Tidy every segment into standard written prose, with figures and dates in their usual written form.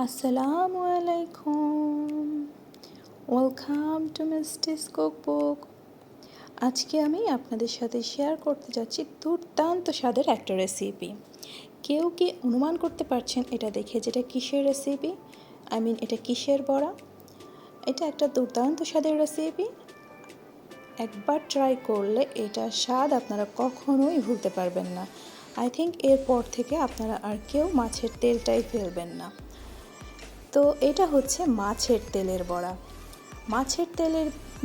আসসালামু আলাইকুম, welcome to মিস্টিস cookbook. আজকে আমি আপনাদের সাথে শেয়ার করতে যাচ্ছি দুর্দান্ত স্বাদের একটা রেসিপি। কেউ কি অনুমান করতে পারছেন এটা দেখে যেটা কিসের রেসিপি? এটা কিসের বড়া? এটা একটা দুর্দান্ত স্বাদের রেসিপি। একবার ট্রাই করলে এটা স্বাদ আপনারা কখনোই ভুলতে পারবেন না। আই থিঙ্ক এরপর থেকে আপনারা আর কেউ মাছের তেলটাই ফেলবেন না। তো এটা হচ্ছে মাছের তেলের বড়া।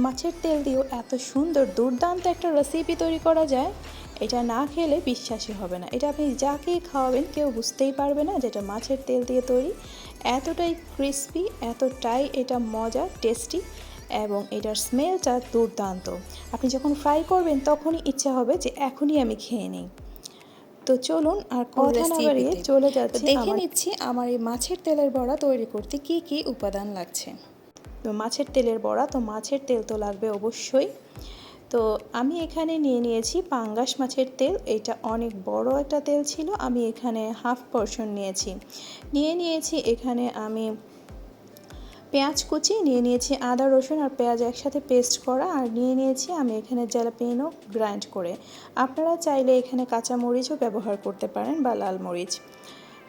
মাছের তেল দিয়েও এত সুন্দর দুর্দান্ত একটা রেসিপি তৈরি করা যায়, এটা না খেলে বিশ্বাসই হবে না। এটা আপনি যাকেই খাওয়াবেন কেউ বুঝতেই পারবে না যেটা মাছের তেল দিয়ে তৈরি। এতটাই ক্রিস্পি, এতটাই এটা মজা, টেস্টি, এবং এটার স্মেলটা দুর্দান্ত। আপনি যখন ফ্রাই করবেন তখনই ইচ্ছা হবে যে এখনই আমি খেয়ে নিই। তো চলুন আর কথা না বাড়িয়ে চলে যাচ্ছি, দেখে নিচ্ছি আমার এই মাছের তেলের বড়া তৈরি করতে কি কি উপাদান লাগছে। তো মাছের তেল তো লাগবে অবশ্যই। তো আমি এখানে নিয়েছি পাঙ্গাস মাছের তেল। এটা অনেক বড় একটা তেল ছিল, আমি এখানে হাফ পোর্শন নিয়েছি। এখানে আমি পেঁয়াজ কুচি নিয়েছি, আদা রসুন আর পেঁয়াজ একসাথে পেস্ট করা, আর নিয়েছি আমি এখানে জ্যালাপিনো গ্রাইন্ড করে। আপনারা চাইলে এখানে কাঁচা মরিচও ব্যবহার করতে পারেন বা লাল মরিচ।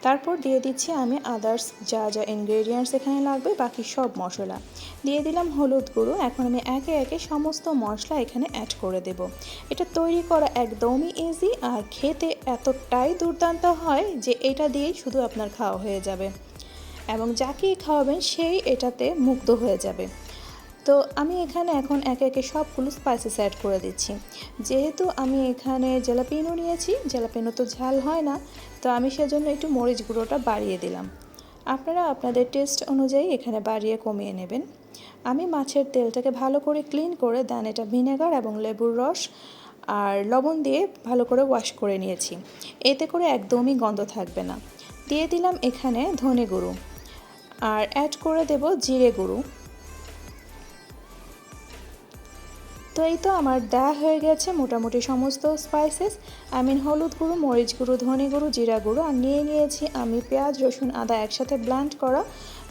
তারপর দিয়ে দিচ্ছি আমি আদার্স যা ইনগ্রেডিয়েন্টস এখানে লাগবে, বাকি সব মশলা দিয়ে দিলাম। হলুদ গুঁড়ো। এখন আমি একে একে সমস্ত মশলা এখানে অ্যাড করে দেব। এটা তৈরি করা একদমই ইজি আর খেতে এতটাই দুর্দান্ত হয় যে এটা দিয়েই শুধু আপনার খাওয়া হয়ে যাবে এবং যাকেই খাওয়াবেন সেই এটাতে মুগ্ধ হয়ে যাবে। তো আমি এখানে এখন একে একে সবগুলো স্পাইসেস অ্যাড করে দিচ্ছি। যেহেতু আমি এখানে জ্যালাপিনো নিয়েছি, জ্যালাপিনো তো ঝাল হয় না, তো আমি সেজন্য একটু মরিচ গুঁড়োটা বাড়িয়ে দিলাম। আপনারা আপনাদের টেস্ট অনুযায়ী এখানে বাড়িয়ে কমিয়ে নেবেন। আমি মাছের তেলটাকে ভালো করে ক্লিন করে দেন এটা ভিনেগার এবং লেবুর রস আর লবণ দিয়ে ভালো করে ওয়াশ করে নিয়েছি। এতে করে একদমই গন্ধ থাকবে না। দিয়ে দিলাম এখানে ধনে গুঁড়ো আর অ্যাড করে দেব জিরে গুঁড়ো। তো এই তো আমার দেওয়া হয়ে গেছে মোটামুটি সমস্ত স্পাইসেস। হলুদ গুঁড়ো, মরিচ গুঁড়ো, ধনে গুঁড়ো, জিরা গুঁড়ো, আর নিয়েছি আমি পেঁয়াজ রসুন আদা একসাথে ব্লেন্ড করা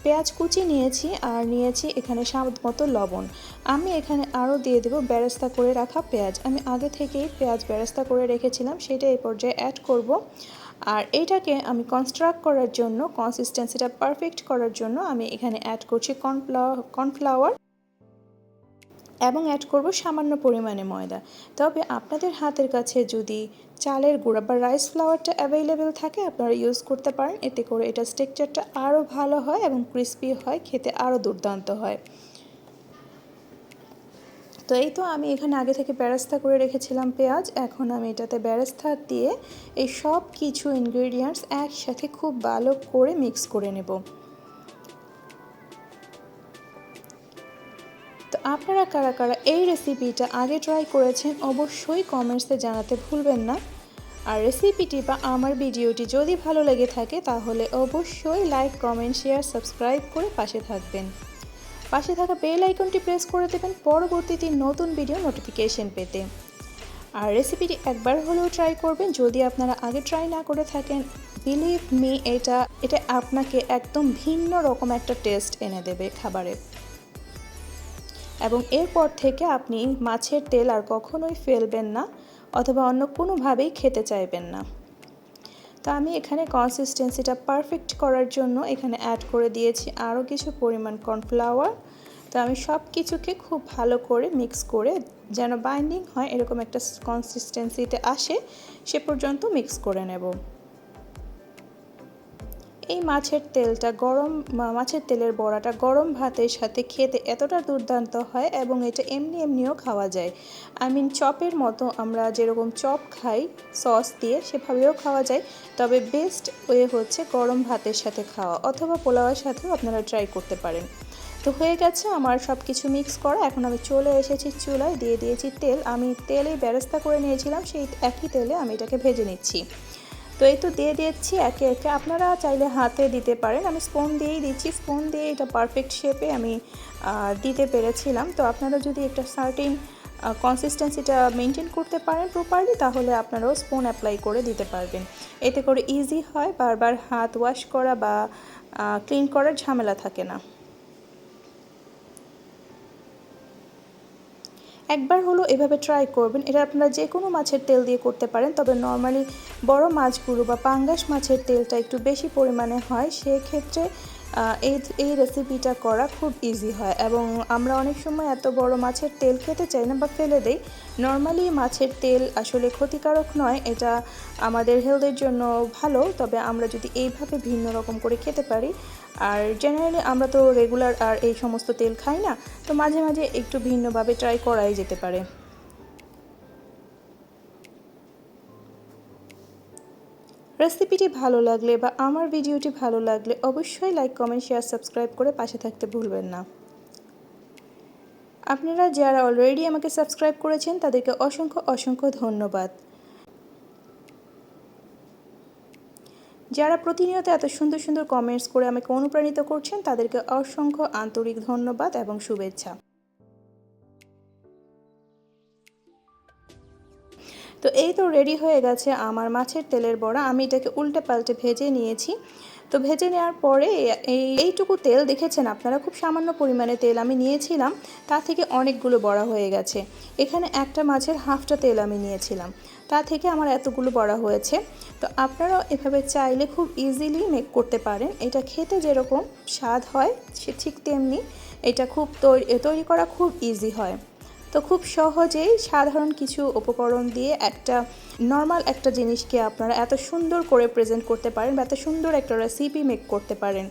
পেঁয়াজ কুচি নিয়েছি, আর নিয়েছি এখানে স্বাদ মতো লবণ। আমি এখানে আরও দিয়ে দেবো বেরেস্তা করে রাখা পেঁয়াজ। আমি আগে থেকেই পেঁয়াজ বেরেস্তা করে রেখেছিলাম, সেটা এই পর্যায়ে অ্যাড করব। আর এইটাকে আমি কনসিস্টেন্সিটা পারফেক্ট করার জন্য আমি এখানে অ্যাড করছি কর্নফ্লাওয়ার এবং অ্যাড করব সামান্য পরিমাণে ময়দা। তবে আপনাদের হাতের কাছে যদি চালের গুঁড়া বা রাইস ফ্লাওয়ারটা অ্যাভেলেবেল থাকে আপনারা ইউজ করতে পারেন, এতে করে এটা টেক্সচারটা আরও ভালো হয় এবং ক্রিস্পি হয়, খেতে আরও দুর্দান্ত হয়। তো এই তো আমি এখানে আগে থেকে বেরেস্তা করে রেখেছিলাম পেঁয়াজ, এখন আমি এটাতে বেরেস্তা দিয়ে এই সব কিছু ইনগ্রেডিয়েন্টস একসাথে খুব ভালো করে মিক্স করে নেব। তো আপনারা কারা কারা এই রেসিপিটা আগে ট্রাই করেছেন অবশ্যই কমেন্টসে জানাতে ভুলবেন না। আর রেসিপিটি বা আমার ভিডিওটি যদি ভালো লেগে থাকে তাহলে অবশ্যই লাইক, কমেন্ট, শেয়ার, সাবস্ক্রাইব করে পাশে থাকবেন। পাশে থাকা বেল আইকনটি প্রেস করে দেবেন পরবর্তীতে নতুন ভিডিও নোটিফিকেশন পেতে। আর রেসিপিটি একবার হলেও ট্রাই করবেন যদি আপনারা আগে ট্রাই না করে থাকেন। বিলিভ মি, এটা আপনাকে একদম ভিন্ন রকম একটা টেস্ট এনে দেবে খাবারে, এবং এরপর থেকে আপনি মাছের তেল আর কখনোই ফেলবেন না অথবা অন্য কোনোভাবেই খেতে চাইবেন না। তো আমি এখানে কনসিস্টেন্সিটা পারফেক্ট করার জন্য এখানে অ্যাড করে দিয়েছি আরও কিছু পরিমাণ কর্নফ্লাওয়ার। তো আমি সব কিছুকে খুব ভালো করে মিক্স করে যেন বাইন্ডিং হয় এরকম একটা কনসিস্টেন্সিতে আসে সে পর্যন্ত মিক্স করে নেব। এই মাছের তেলের বড়াটা গরম ভাতের সাথে খেতে এতটা দুর্দান্ত হয় এবং এটা এমনিও খাওয়া যায়। চপের মতো আমরা যেরকম চপ খাই সস দিয়ে সেভাবেও খাওয়া যায়, তবে বেস্ট ওয়ে হচ্ছে গরম ভাতের সাথে খাওয়া অথবা পোলাওয়ের সাথেও আপনারা ট্রাই করতে পারেন। তো হয়ে গেছে আমার সব কিছু মিক্স করা। এখন আমি চলে এসেছি চুলায়, দিয়ে দিয়েছি তেল। আমি তেলেই বেরেস্তা করে নিয়েছিলাম, সেই একই তেলে আমি এটাকে ভেজে নিচ্ছি। তো এই তো দিয়ে দিচ্ছি একে একে, আপনারা চাইলে হাতে দিতে পারেন, আমি স্পুন দিয়েই দিচ্ছি। স্পুন দিয়ে এটা পারফেক্ট শেপে আমি দিতে পেরেছিলাম। তো আপনারা যদি একটা সার্টেন কনসিস্টেন্সিটা মেনটেন করতে পারেন প্রপারলি তাহলে আপনারাও স্পুন অ্যাপ্লাই করে দিতে পারবেন। এতে করে ইজি হয়, বারবার হাত ওয়াশ করা বা ক্লিন করার ঝামেলা থাকে না। একবার হলো এভাবে ট্রাই করবেন। এটা আপনারা যে কোনো মাছের তেল দিয়ে করতে পারেন, তবে নর্মালি বড় মাছগুলো বা পাঙ্গাস মাছের তেলটা একটু বেশি পরিমাণে হয়, সেক্ষেত্রে এই রেসিপিটা করা খুব ইজি হয়। এবং আমরা অনেক সময় এত বড় মাছের তেল খেতে চাই না বা ফেলে দেই। নর্মালি মাছের তেল আসলে ক্ষতিকারক নয়, এটা আমাদের হেলথের জন্য ভালো, তবে আমরা যদি এইভাবে ভিন্ন রকম করে খেতে পারি। আর জেনারেলি আমরা তো রেগুলার আর এই সমস্ত তেল খাই না, তো মাঝে মাঝে একটু ভিন্নভাবে ট্রাই করাই যেতে পারে। রেসিপিটি ভালো লাগলে বা আমার ভিডিওটি ভালো লাগলে অবশ্যই লাইক, কমেন্ট, শেয়ার, সাবস্ক্রাইব করে পাশে থাকতে ভুলবেন না। আপনারা যারা অলরেডি আমাকে সাবস্ক্রাইব করেছেন তাদেরকে অসংখ্য অসংখ্য ধন্যবাদ। যারা প্রতিনিয়ত এত সুন্দর সুন্দর কমেন্টস করে আমাকে অনুপ্রাণিত করছেন তাদেরকে অসংখ্য আন্তরিক ধন্যবাদ এবং শুভেচ্ছা। তো এই তো রেডি হয়ে গেছে আমার মাছের তেলের বড়া। আমি এটাকে উল্টে পাল্টে ভেজে নিয়েছি। তো ভেজে নেওয়ার পরে এইটুকু তেল দেখেছেন আপনারা, খুব সামান্য পরিমাণে তেল আমি নিয়েছিলাম, তা থেকে অনেকগুলো বড়া হয়ে গেছে। এখানে একটা মাছের হাফটা তেল আমি নিয়েছিলাম, তা থেকে আমার এতগুলো বড়া হয়েছে। তো আপনারাও এভাবে চাইলে খুব ইজিলি মেক করতে পারেন। এটা খেতে যেরকম স্বাদ হয় ঠিক তেমনি এটা খুব তৈরি করা খুব ইজি হয়। তো খুব সহজেই সাধারণ কিছু উপকরণ দিয়ে নর্মাল একটা জিনিসকে আপনারা এত সুন্দর করে প্রেজেন্ট করতে পারেন বা এত সুন্দর একটা রেসিপি মেক করতে পারেন।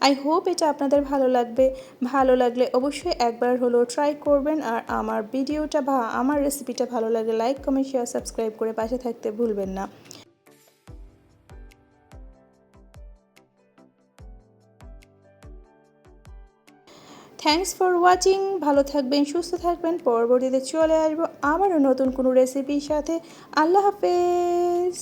আই হোপ এটা আপনাদের ভালো লাগবে। ভালো লাগলে অবশ্যই একবার হলেও ট্রাই করবেন। আর আমার ভিডিওটা বা আমার রেসিপিটা ভালো লাগলে লাইক, কমেন্ট, শেয়ার, সাবস্ক্রাইব করে পাশে থাকতে ভুলবেন না। Thanks for watching. ভালো থাকবেন, সুস্থ থাকবেন। পরবর্তীতে চলে আসবো আবারও নতুন কোনো রেসিপির সাথে। আল্লাহ হাফেজ।